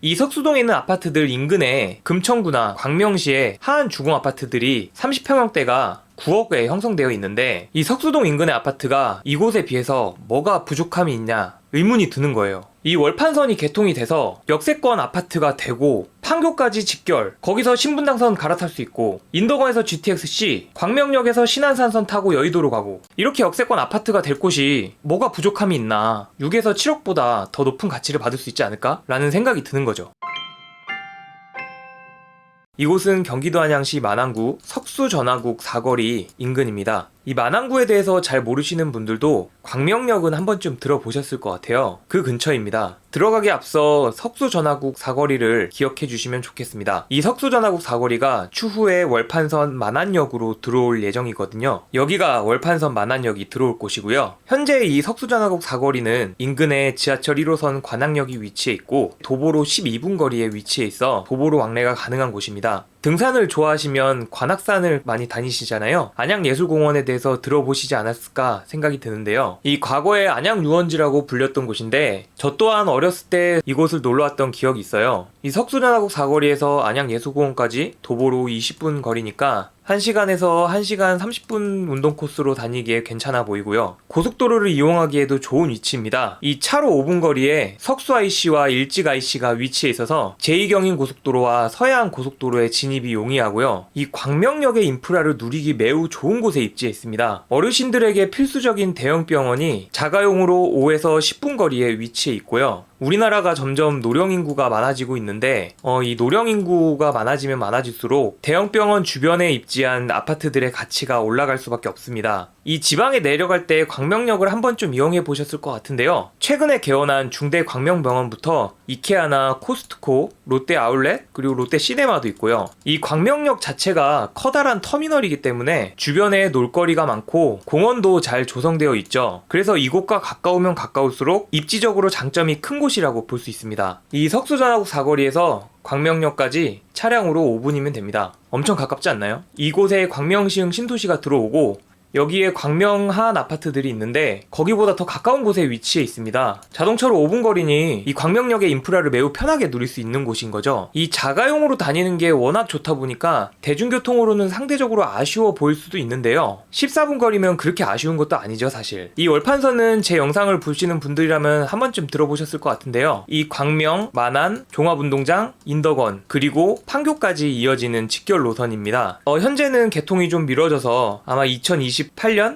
이 석수동에 있는 아파트들 인근에 금천구나 광명시에 하한 주공 아파트들이 30평형대가 9억에 형성되어 있는데, 이 석수동 인근의 아파트가 이곳에 비해서 뭐가 부족함이 있냐 의문이 드는 거예요. 이 월판선이 개통이 돼서 역세권 아파트가 되고 판교까지 직결, 거기서 신분당선 갈아탈 수 있고 인덕원에서 GTX-C, 광명역에서 신안산선 타고 여의도로 가고, 이렇게 역세권 아파트가 될 곳이 뭐가 부족함이 있나, 6에서 7억보다 더 높은 가치를 받을 수 있지 않을까? 라는 생각이 드는 거죠. 이곳은 경기도 안양시 만안구 석수전화국 사거리 인근입니다. 이 만안구에 대해서 잘 모르시는 분들도 광명역은 한 번쯤 들어보셨을 것 같아요. 그 근처입니다. 들어가기 앞서 석수전화국 사거리를 기억해 주시면 좋겠습니다. 이 석수전화국 사거리가 추후에 월판선 만안역으로 들어올 예정이거든요. 여기가 월판선 만안역이 들어올 곳이고요. 현재 이 석수전화국 사거리는 인근에 지하철 1호선 관악역이 위치해 있고 도보로 12분 거리에 위치해 있어 도보로 왕래가 가능한 곳입니다. 등산을 좋아하시면 관악산을 많이 다니시잖아요. 안양예술공원에 대해서 들어보시지 않았을까 생각이 드는데요. 이 과거에 안양유원지라고 불렸던 곳인데, 저 또한 어렸을 때 이곳을 놀러왔던 기억이 있어요. 이 석수전화국 사거리에서 안양예술공원까지 도보로 20분 거리니까 1시간에서 1시간 30분 운동 코스로 다니기에 괜찮아 보이고요. 고속도로를 이용하기에도 좋은 위치입니다. 이 차로 5분 거리에 석수 IC와 일직 IC가 위치해 있어서 제2경인 고속도로와 서해안 고속도로의 진입이 용이하고요. 이 광명역의 인프라를 누리기 매우 좋은 곳에 입지해 있습니다. 어르신들에게 필수적인 대형 병원이 자가용으로 5에서 10분 거리에 위치해 있고요. 우리나라가 점점 노령인구가 많아지고 있는데, 이 노령인구가 많아지면 많아질수록 대형병원 주변에 입지한 아파트들의 가치가 올라갈 수밖에 없습니다. 이 지방에 내려갈 때 광명역을 한 번쯤 이용해 보셨을 것 같은데요. 최근에 개원한 중대 광명병원부터 이케아나 코스트코, 롯데 아울렛, 그리고 롯데 시네마도 있고요. 이 광명역 자체가 커다란 터미널이기 때문에 주변에 놀거리가 많고 공원도 잘 조성되어 있죠. 그래서 이곳과 가까우면 가까울수록 입지적으로 장점이 큰 곳이라고 볼 수 있습니다. 이 석수전화국 사거리에서 광명역까지 차량으로 5분이면 됩니다. 엄청 가깝지 않나요? 이곳에 광명시흥 신도시가 들어오고 여기에 광명 하한 아파트들이 있는데 거기보다 더 가까운 곳에 위치해 있습니다. 자동차로 5분 거리니 이 광명역의 인프라를 매우 편하게 누릴 수 있는 곳인 거죠. 이 자가용으로 다니는 게 워낙 좋다 보니까 대중교통으로는 상대적으로 아쉬워 보일 수도 있는데요. 14분 거리면 그렇게 아쉬운 것도 아니죠, 사실. 이 월판선은 제 영상을 보시는 분들이라면 한 번쯤 들어보셨을 것 같은데요. 이 광명, 만안, 종합운동장, 인덕원, 그리고 판교까지 이어지는 직결 노선입니다. 현재는 개통이 좀 미뤄져서 아마 2028년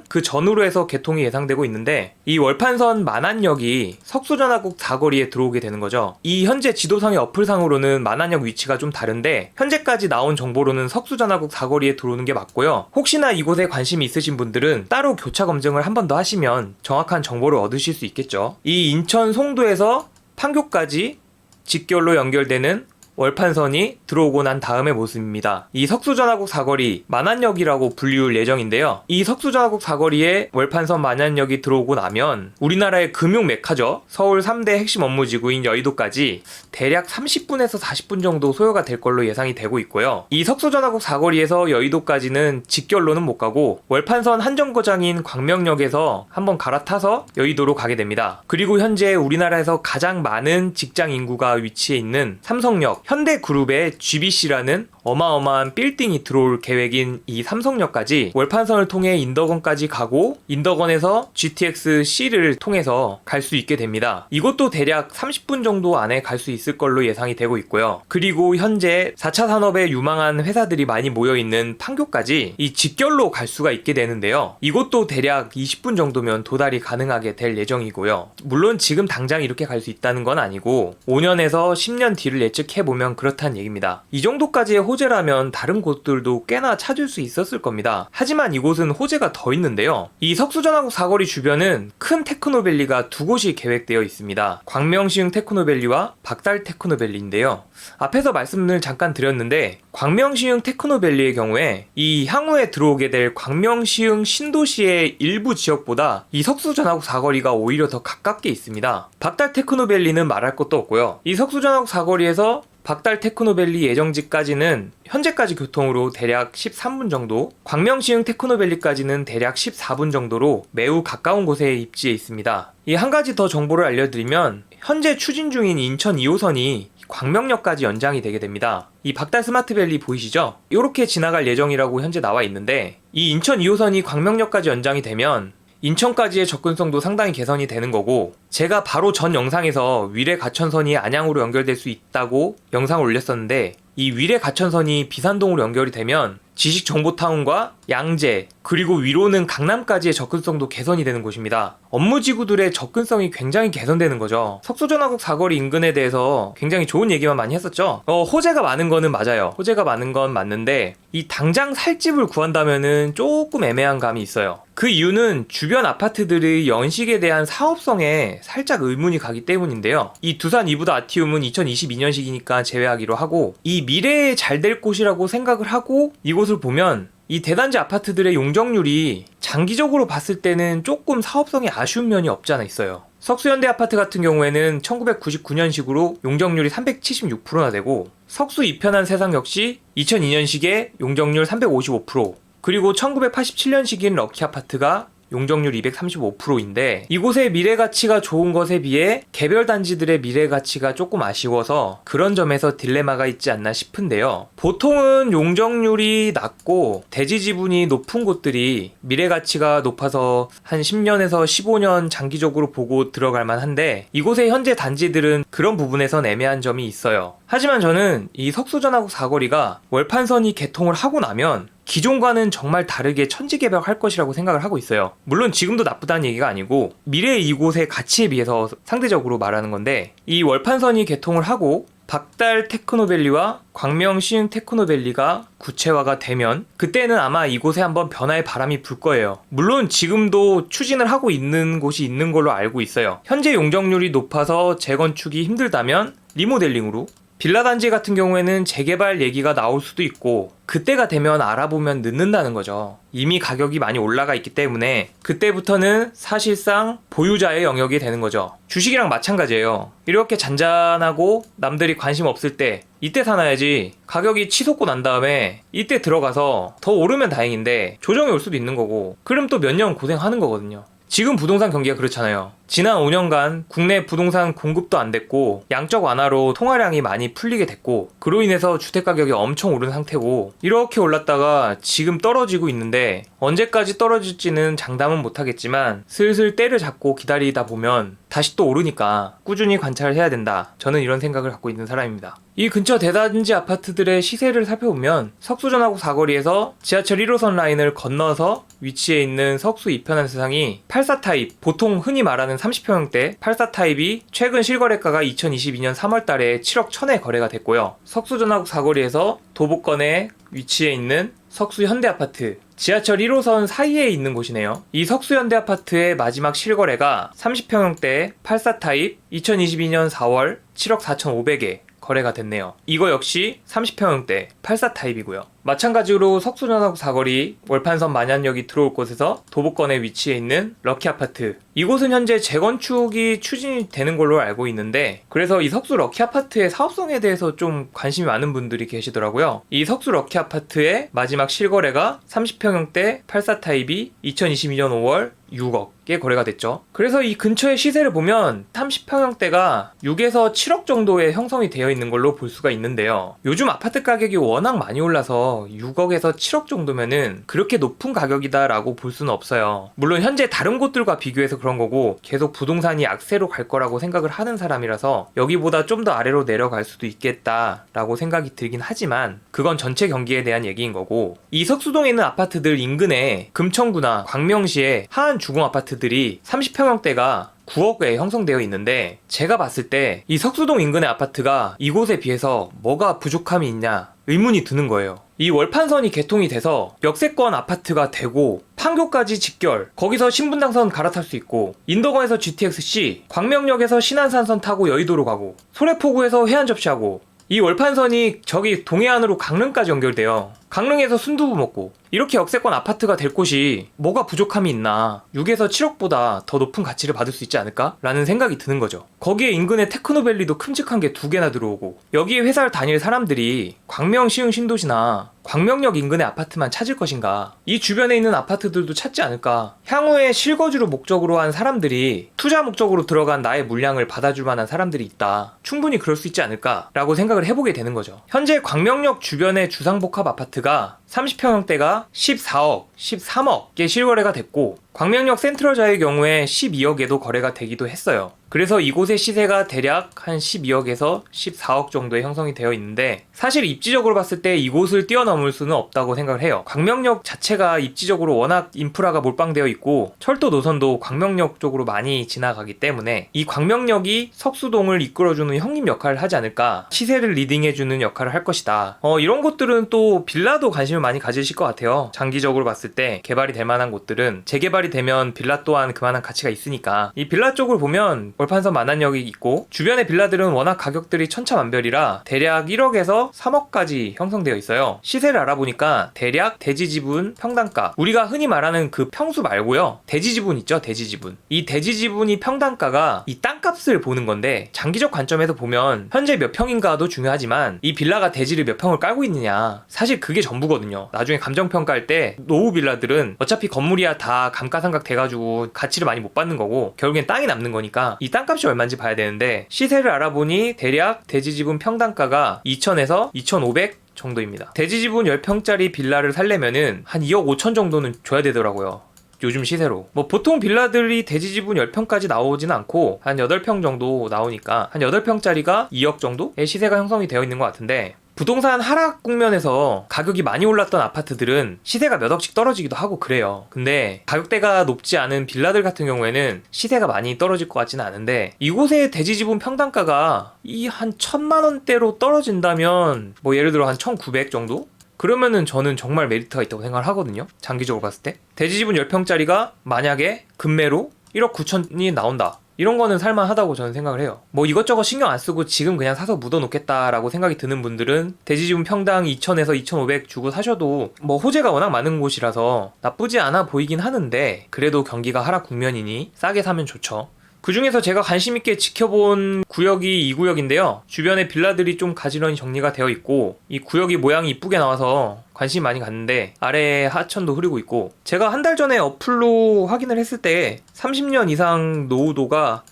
그 전후로 해서 개통이 예상되고 있는데, 이 월판선 만안역이 석수전화국 사거리에 들어오게 되는 거죠. 이 현재 지도상의 어플상으로는 만안역 위치가 좀 다른데 현재까지 나온 정보로는 석수전화국 사거리에 들어오는 게 맞고요. 혹시나 이곳에 관심이 있으신 분들은 따로 교차 검증을 한 번 더 하시면 정확한 정보를 얻으실 수 있겠죠. 이 인천 송도에서 판교까지 직결로 연결되는 월판선이 들어오고 난 다음의 모습입니다. 이 석수전화국 사거리 만안역이라고 불리울 예정인데요. 이 석수전화국 사거리에 월판선 만안역이 들어오고 나면 우리나라의 금융 메카죠. 서울 3대 핵심 업무지구인 여의도까지 대략 30분에서 40분 정도 소요가 될 걸로 예상이 되고 있고요. 이 석수전화국 사거리에서 여의도까지는 직결로는 못 가고 월판선 한정거장인 광명역에서 한번 갈아타서 여의도로 가게 됩니다. 그리고 현재 우리나라에서 가장 많은 직장 인구가 위치해 있는 삼성역, 현대그룹의 GBC라는 어마어마한 빌딩이 들어올 계획인 이 삼성역까지 월판선을 통해 인덕원까지 가고 인덕원에서 GTX-C를 통해서 갈 수 있게 됩니다. 이것도 대략 30분 정도 안에 갈 수 있을 걸로 예상이 되고 있고요. 그리고 현재 4차 산업에 유망한 회사들이 많이 모여있는 판교까지 이 직결로 갈 수가 있게 되는데요. 이것도 대략 20분 정도면 도달이 가능하게 될 예정이고요. 물론 지금 당장 이렇게 갈 수 있다는 건 아니고 5년에서 10년 뒤를 예측해보면 그렇다는 얘기입니다. 이 정도까지의 호재라면 다른 곳들도 꽤나 찾을 수 있었을 겁니다. 하지만 이곳은 호재가 더 있는데요. 이 석수전화국 사거리 주변은 큰 테크노밸리가 두 곳이 계획되어 있습니다. 광명시흥 테크노밸리와 박달 테크노밸리인데요. 앞에서 말씀을 잠깐 드렸는데 광명시흥 테크노밸리의 경우에 이 향후에 들어오게 될 광명시흥 신도시의 일부 지역보다 이 석수전화국 사거리가 오히려 더 가깝게 있습니다. 박달 테크노밸리는 말할 것도 없고요. 이 석수전화국 사거리에서 박달 테크노밸리 예정지까지는 현재까지 교통으로 대략 13분 정도, 광명시흥 테크노밸리까지는 대략 14분 정도로 매우 가까운 곳에 입지해 있습니다. 이 한 가지 더 정보를 알려드리면 현재 추진 중인 인천 2호선이 광명역까지 연장이 되게 됩니다. 이 박달 스마트밸리 보이시죠? 이렇게 지나갈 예정이라고 현재 나와 있는데, 이 인천 2호선이 광명역까지 연장이 되면 인천까지의 접근성도 상당히 개선이 되는 거고, 제가 바로 전 영상에서 위례 가천선이 안양으로 연결될 수 있다고 영상을 올렸었는데, 이 위례 가천선이 비산동으로 연결이 되면 지식정보타운과 양재, 그리고 위로는 강남까지의 접근성도 개선이 되는 곳입니다. 업무지구들의 접근성이 굉장히 개선되는 거죠. 석수전화국 사거리 인근에 대해서 굉장히 좋은 얘기만 많이 했었죠. 호재가 많은 거는 맞아요. 호재가 많은 건 맞는데, 이 당장 살 집을 구한다면은 조금 애매한 감이 있어요. 그 이유는 주변 아파트들의 연식에 대한 사업성에 살짝 의문이 가기 때문인데요. 이 두산 이부다 아티움은 2022년식이니까 제외하기로 하고, 이 미래에 잘 될 곳이라고 생각을 하고 이곳을 보면 이 대단지 아파트들의 용적률이 장기적으로 봤을 때는 조금 사업성이 아쉬운 면이 없지 않아 있어요. 석수현대 아파트 같은 경우에는 1999년식으로 용적률이 376%나 되고, 석수 이편한 세상 역시 2002년식에 용적률 355%, 그리고 1987년식인 럭키 아파트가 용적률 235%인데, 이곳의 미래 가치가 좋은 것에 비해 개별 단지들의 미래 가치가 조금 아쉬워서 그런 점에서 딜레마가 있지 않나 싶은데요. 보통은 용적률이 낮고 대지 지분이 높은 곳들이 미래 가치가 높아서 한 10년에서 15년 장기적으로 보고 들어갈 만한데, 이곳의 현재 단지들은 그런 부분에선 애매한 점이 있어요. 하지만 저는 이 석수전화국 사거리가 월판선이 개통을 하고 나면 기존과는 정말 다르게 천지개벽할 것이라고 생각을 하고 있어요. 물론 지금도 나쁘다는 얘기가 아니고 미래의 이곳의 가치에 비해서 상대적으로 말하는 건데, 이 월판선이 개통을 하고 박달 테크노밸리와 광명 시흥 테크노밸리가 구체화가 되면 그때는 아마 이곳에 한번 변화의 바람이 불 거예요. 물론 지금도 추진을 하고 있는 곳이 있는 걸로 알고 있어요. 현재 용적률이 높아서 재건축이 힘들다면 리모델링으로, 빌라 단지 같은 경우에는 재개발 얘기가 나올 수도 있고, 그때가 되면 알아보면 늦는다는 거죠. 이미 가격이 많이 올라가 있기 때문에 그때부터는 사실상 보유자의 영역이 되는 거죠. 주식이랑 마찬가지예요. 이렇게 잔잔하고 남들이 관심 없을 때 이때 사놔야지, 가격이 치솟고 난 다음에 이때 들어가서 더 오르면 다행인데 조정이 올 수도 있는 거고, 그럼 또 몇 년 고생하는 거거든요. 지금 부동산 경기가 그렇잖아요. 지난 5년간 국내 부동산 공급도 안 됐고 양적 완화로 통화량이 많이 풀리게 됐고, 그로 인해서 주택가격이 엄청 오른 상태고, 이렇게 올랐다가 지금 떨어지고 있는데 언제까지 떨어질지는 장담은 못하겠지만 슬슬 때를 잡고 기다리다 보면 다시 또 오르니까 꾸준히 관찰을 해야 된다. 저는 이런 생각을 갖고 있는 사람입니다. 이 근처 대단지 아파트들의 시세를 살펴보면 석수전화국 사거리에서 지하철 1호선 라인을 건너서 위치해 있는 석수 이편한 세상이 84 타입, 보통 흔히 말하는 30평형대 84 타입이 최근 실거래가가 2022년 3월달에 7억 1천에 거래가 됐고요. 석수전화국 사거리에서 도보권에 위치해 있는 석수현대아파트, 지하철 1호선 사이에 있는 곳이네요. 이 석수현대아파트의 마지막 실거래가 30평형대 84 타입 2022년 4월 7억 4,500에 거래가 됐네요. 이거 역시 30평형대 84 타입이고요. 마찬가지로 석수전화국 사거리 월판선 만ян역이 들어올 곳에서 도보권에 위치해 있는 럭키아파트, 이곳은 현재 재건축이 추진이 되는 걸로 알고 있는데, 그래서 이 석수 럭키아파트의 사업성에 대해서 좀 관심이 많은 분들이 계시더라고요. 이 석수 럭키아파트의 마지막 실거래가 30평형대 84 타입이 2022년 5월 6억에 거래가 됐죠. 그래서 이 근처의 시세를 보면 30평형대가 6에서 7억 정도의 형성이 되어 있는 걸로 볼 수가 있는데요. 요즘 아파트 가격이 워낙 많이 올라서 6억에서 7억 정도면은 그렇게 높은 가격이다 라고 볼 수는 없어요. 물론 현재 다른 곳들과 비교해서 그런 거고, 계속 부동산이 악세로 갈 거라고 생각을 하는 사람이라서 여기보다 좀 더 아래로 내려갈 수도 있겠다 라고 생각이 들긴 하지만, 그건 전체 경기에 대한 얘기인 거고, 이 석수동에 있는 아파트들 인근에 금천구나 광명시에 하한 주공 아파트들이 30평형대가 9억에 형성되어 있는데, 제가 봤을 때 이 석수동 인근의 아파트가 이곳에 비해서 뭐가 부족함이 있냐 의문이 드는 거예요. 이 월판선이 개통이 돼서 역세권 아파트가 되고 판교까지 직결, 거기서 신분당선 갈아탈 수 있고, 인덕원에서 GTX-C, 광명역에서 신안산선 타고 여의도로 가고, 소래포구에서 해안 접시하고, 이 월판선이 저기 동해안으로 강릉까지 연결돼요. 강릉에서 순두부 먹고 이렇게 역세권 아파트가 될 곳이 뭐가 부족함이 있나. 6에서 7억보다 더 높은 가치를 받을 수 있지 않을까? 라는 생각이 드는 거죠. 거기에 인근에 테크노밸리도 큼직한 게 2개나 들어오고 여기에 회사를 다닐 사람들이 광명, 시흥, 신도시나 광명역 인근의 아파트만 찾을 것인가? 이 주변에 있는 아파트들도 찾지 않을까? 향후에 실거주를 목적으로 한 사람들이 투자 목적으로 들어간 나의 물량을 받아줄 만한 사람들이 있다. 충분히 그럴 수 있지 않을까? 라고 생각을 해보게 되는 거죠. 현재 광명역 주변의 주상복합 아파트가 30평형대가 14억, 13억에 실거래가 됐고 광명역 센트럴자의 경우에 12억에도 거래가 되기도 했어요. 그래서 이곳의 시세가 대략 한 12억에서 14억 정도에 형성이 되어 있는데 사실 입지적으로 봤을 때 이곳을 뛰어넘을 수는 없다고 생각을 해요. 광명역 자체가 입지적으로 워낙 인프라가 몰빵되어 있고 철도 노선도 광명역 쪽으로 많이 지나가기 때문에 이 광명역이 석수동을 이끌어주는 형님 역할을 하지 않을까, 시세를 리딩해주는 역할을 할 것이다. 이런 곳들은 또 빌라도 관심을 많이 가지실 것 같아요. 장기적으로 봤을 때 개발이 될 만한 곳들은 재개발이 되면 빌라 또한 그만한 가치가 있으니까 이 빌라 쪽을 보면 월판선 만안역이 있고 주변의 빌라들은 워낙 가격들이 천차만별이라 대략 1억에서 3억까지 형성되어 있어요. 시세를 알아보니까 대략 대지지분 평당가, 우리가 흔히 말하는 그 평수 말고요, 대지지분 있죠, 대지지분. 이 대지지분이 평당가가 이 땅값을 보는 건데 장기적 관점에서 보면 현재 몇 평인가도 중요하지만 이 빌라가 대지를 몇 평을 깔고 있느냐, 사실 그게 전부거든요. 나중에 감정평가할 때 노후 빌라들은 어차피 건물이야 다 감가상각 돼가지고 가치를 많이 못 받는 거고 결국엔 땅이 남는 거니까 이 땅값이 얼마인지 봐야 되는데 시세를 알아보니 대략 대지지분 평당가가 2천에서 2,500 정도입니다. 대지지분 10평짜리 빌라를 살려면은 한 2억 5천 정도는 줘야 되더라고요. 요즘 시세로. 보통 빌라들이 대지지분 10평까지 나오지는 않고 한 8평 정도 나오니까 한 8평짜리가 2억 정도의 시세가 형성이 되어 있는 것 같은데 부동산 하락 국면에서 가격이 많이 올랐던 아파트들은 시세가 몇 억씩 떨어지기도 하고 그래요. 근데 가격대가 높지 않은 빌라들 같은 경우에는 시세가 많이 떨어질 것 같지는 않은데 이곳의 대지지분 평당가가 이 한 1,000만 원대로 떨어진다면 예를 들어 한 1,900 정도? 그러면은 저는 정말 메리트가 있다고 생각을 하거든요. 장기적으로 봤을 때. 대지지분 10평짜리가 만약에 급매로 1억 9천이 나온다. 이런 거는 살만하다고 저는 생각을 해요. 이것저것 신경 안 쓰고 지금 그냥 사서 묻어놓겠다라고 생각이 드는 분들은 대지지분 평당 2,000에서 2,500 주고 사셔도 호재가 워낙 많은 곳이라서 나쁘지 않아 보이긴 하는데 그래도 경기가 하락 국면이니 싸게 사면 좋죠. 그 중에서 제가 관심있게 지켜본 구역이 이 구역인데요. 주변에 빌라들이 좀 가지런히 정리가 되어 있고 이 구역이 모양이 이쁘게 나와서 관심 많이 갔는데 아래에 하천도 흐르고 있고 제가 한 달 전에 어플로 확인을 했을 때 30년 이상 노후도가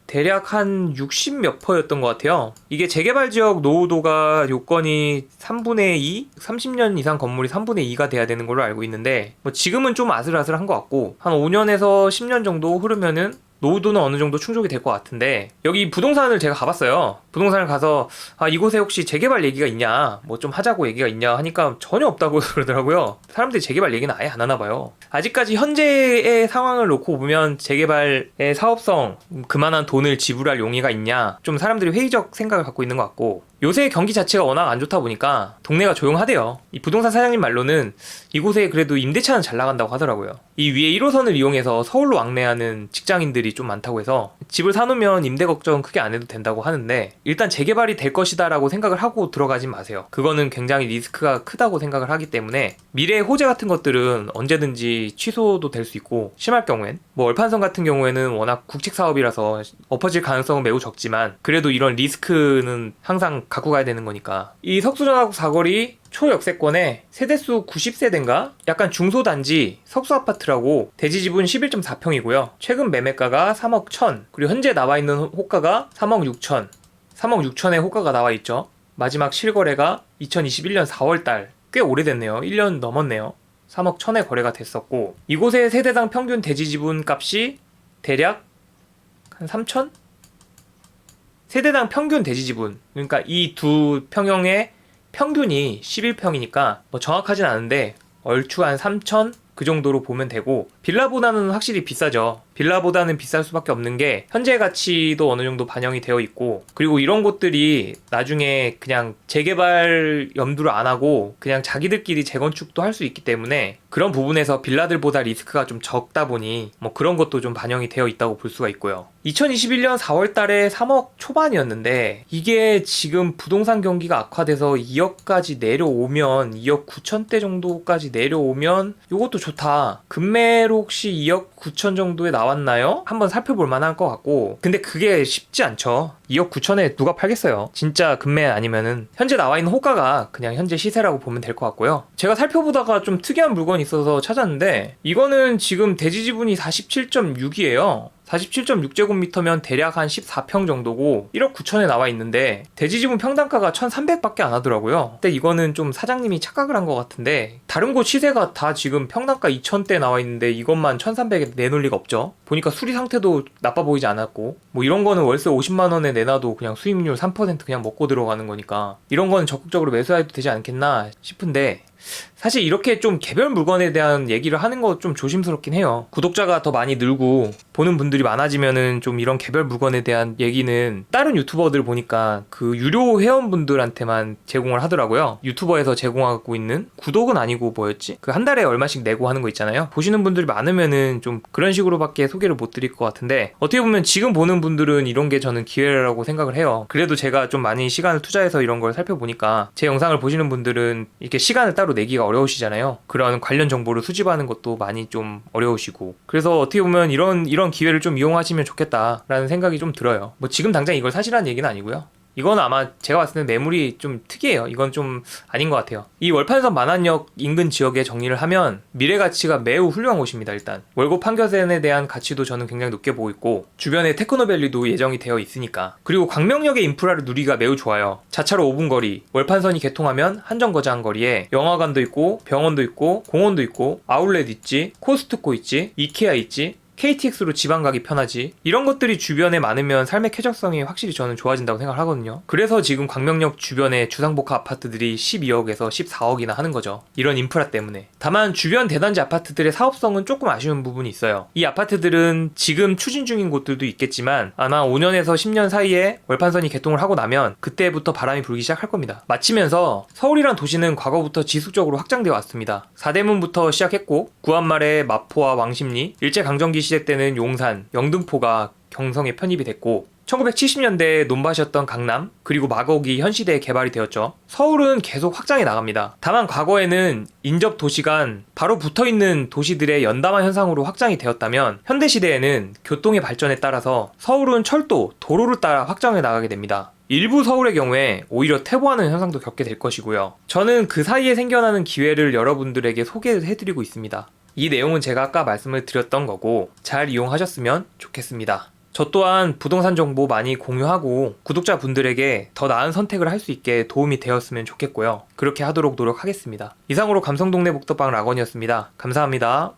대략 한 60 몇 %였던 것 같아요. 이게 재개발 지역 노후도가 요건이 3분의 2? 30년 이상 건물이 3분의 2가 돼야 되는 걸로 알고 있는데 지금은 좀 아슬아슬한 것 같고 한 5년에서 10년 정도 흐르면은 노후도는 어느 정도 충족이 될 것 같은데 여기 부동산을 제가 가봤어요. 부동산을 가서 이곳에 혹시 재개발 얘기가 있냐, 좀 하자고 얘기가 있냐 하니까 전혀 없다고 그러더라고요. 사람들이 재개발 얘기는 아예 안 하나 봐요. 아직까지 현재의 상황을 놓고 보면 재개발의 사업성, 그만한 돈을 지불할 용의가 있냐, 좀 사람들이 회의적 생각을 갖고 있는 것 같고 요새 경기 자체가 워낙 안 좋다 보니까 동네가 조용하대요. 이 부동산 사장님 말로는 이곳에 그래도 임대차는 잘 나간다고 하더라고요. 이 위에 1호선을 이용해서 서울로 왕래하는 직장인들이 좀 많다고 해서 집을 사놓으면 임대 걱정은 크게 안 해도 된다고 하는데 일단 재개발이 될 것이다 라고 생각을 하고 들어가진 마세요. 그거는 굉장히 리스크가 크다고 생각을 하기 때문에 미래의 호재 같은 것들은 언제든지 취소도 될 수 있고 심할 경우엔 얼판선 같은 경우에는 워낙 국책 사업이라서 엎어질 가능성은 매우 적지만 그래도 이런 리스크는 항상 갖고 가야 되는 거니까. 이 석수전화국 사거리 초역세권에 세대수 90세대인가? 약간 중소단지 석수아파트라고 대지지분 11.4평이고요. 최근 매매가가 3억 1천, 그리고 현재 나와있는 호가가 3억 6천. 3억 6천의 호가가 나와있죠. 마지막 실거래가 2021년 4월달, 꽤 오래됐네요. 1년 넘었네요. 3억 1천에 거래가 됐었고 이곳의 세대당 평균 대지지분 값이 대략 한 3천? 세대당 평균 대지지분, 그러니까 이 두 평형의 평균이 11평이니까 정확하진 않은데 얼추 한 3천 그 정도로 보면 되고 빌라보다는 확실히 비싸죠. 빌라보다는 비쌀 수밖에 없는 게 현재 가치도 어느 정도 반영이 되어 있고, 그리고 이런 곳들이 나중에 그냥 재개발 염두를 안 하고 그냥 자기들끼리 재건축도 할 수 있기 때문에 그런 부분에서 빌라들보다 리스크가 좀 적다 보니 뭐 그런 것도 좀 반영이 되어 있다고 볼 수가 있고요. 2021년 4월 달에 3억 초반이었는데 이게 지금 부동산 경기가 악화돼서 2억까지 내려오면 2억 9천대 정도까지 내려오면 이것도 좋다. 금매로 혹시 2억 9천 정도에 나왔나요? 한번 살펴볼 만한 것 같고, 근데 그게 쉽지 않죠. 2억 9천에 누가 팔겠어요? 진짜 금매 아니면은 현재 나와 있는 호가가 그냥 현재 시세라고 보면 될 것 같고요. 제가 살펴보다가 좀 특이한 물건이 있어서 찾았는데 이거는 지금 대지 지분이 47.6이에요. 47.6제곱미터면 대략 한 14평 정도고 1억 9천에 나와 있는데 대지 지분 평당가가 1,300밖에 안 하더라고요. 근데 이거는 좀 사장님이 착각을 한 것 같은데 다른 곳 시세가 다 지금 평당가 2,000대 나와 있는데 이것만 1,300에 내놓을 리가 없죠. 보니까 수리 상태도 나빠 보이지 않았고, 뭐 이런 거는 월세 50만 원에 내놔도 그냥 수익률 3% 그냥 먹고 들어가는 거니까 이런 거는 적극적으로 매수해도 되지 않겠나 싶은데, 사실 이렇게 좀 개별 물건에 대한 얘기를 하는 거 좀 조심스럽긴 해요. 구독자가 더 많이 늘고 보는 분들이 많아지면은 좀 이런 개별 물건에 대한 얘기는 다른 유튜버들 보니까 그 유료 회원분들한테만 제공을 하더라고요. 유튜버에서 제공하고 있는, 구독은 아니고 뭐였지? 그 한 달에 얼마씩 내고 하는 거 있잖아요. 보시는 분들이 많으면은 좀 그런 식으로밖에 소개를 못 드릴 것 같은데, 어떻게 보면 지금 보는 분들은 이런 게 저는 기회라고 생각을 해요. 그래도 제가 좀 많이 시간을 투자해서 이런 걸 살펴보니까 제 영상을 보시는 분들은 이렇게 시간을 따로 내기가 어려우시잖아요. 그런 관련 정보를 수집하는 것도 많이 좀 어려우시고, 그래서 어떻게 보면 이런 기회를 좀 이용하시면 좋겠다라는 생각이 좀 들어요. 뭐 지금 당장 이걸 사시라는 얘기는 아니고요. 이건 아마 제가 봤을 때 매물이 좀 특이해요. 이건 좀 아닌 것 같아요. 이 월판선 만안역 인근 지역에 정리를 하면 미래 가치가 매우 훌륭한 곳입니다. 일단 월고 판교선에 대한 가치도 저는 굉장히 높게 보고 있고, 주변에 테크노밸리도 예정이 되어 있으니까, 그리고 광명역의 인프라를 누리기가 매우 좋아요. 자차로 5분 거리, 월판선이 개통하면 한정거장 거리에 영화관도 있고 병원도 있고 공원도 있고 아울렛 있지, 코스트코 있지, 이케아 있지, KTX로 지방 가기 편하지, 이런 것들이 주변에 많으면 삶의 쾌적성이 확실히 저는 좋아진다고 생각을 하거든요. 그래서 지금 광명역 주변에 주상복합 아파트들이 12억에서 14억이나 하는 거죠. 이런 인프라 때문에. 다만 주변 대단지 아파트들의 사업성은 조금 아쉬운 부분이 있어요. 이 아파트들은 지금 추진 중인 곳들도 있겠지만 아마 5년에서 10년 사이에 월판선이 개통을 하고 나면 그때부터 바람이 불기 시작할 겁니다. 마치면서 서울이란 도시는 과거부터 지속적으로 확장되어 왔습니다. 사대문부터 시작했고 구한말에 마포와 왕십리, 일제강점기 시대 때는 용산, 영등포가 경성에 편입이 됐고, 1970년대에 논밭이었던 강남, 그리고 마곡이 현 시대에 개발이 되었죠. 서울은 계속 확장해 나갑니다. 다만 과거에는 인접 도시 간 바로 붙어있는 도시들의 연담화 현상으로 확장이 되었다면, 현대시대에는 교통의 발전에 따라서 서울은 철도, 도로를 따라 확장해 나가게 됩니다. 일부 서울의 경우에 오히려 퇴보하는 현상도 겪게 될 것이고요. 저는 그 사이에 생겨나는 기회를 여러분들에게 소개해드리고 있습니다. 이 내용은 제가 아까 말씀을 드렸던 거고 잘 이용하셨으면 좋겠습니다. 저 또한 부동산 정보 많이 공유하고 구독자분들에게 더 나은 선택을 할 수 있게 도움이 되었으면 좋겠고요. 그렇게 하도록 노력하겠습니다. 이상으로 감성동네 복덕방 락원이었습니다. 감사합니다.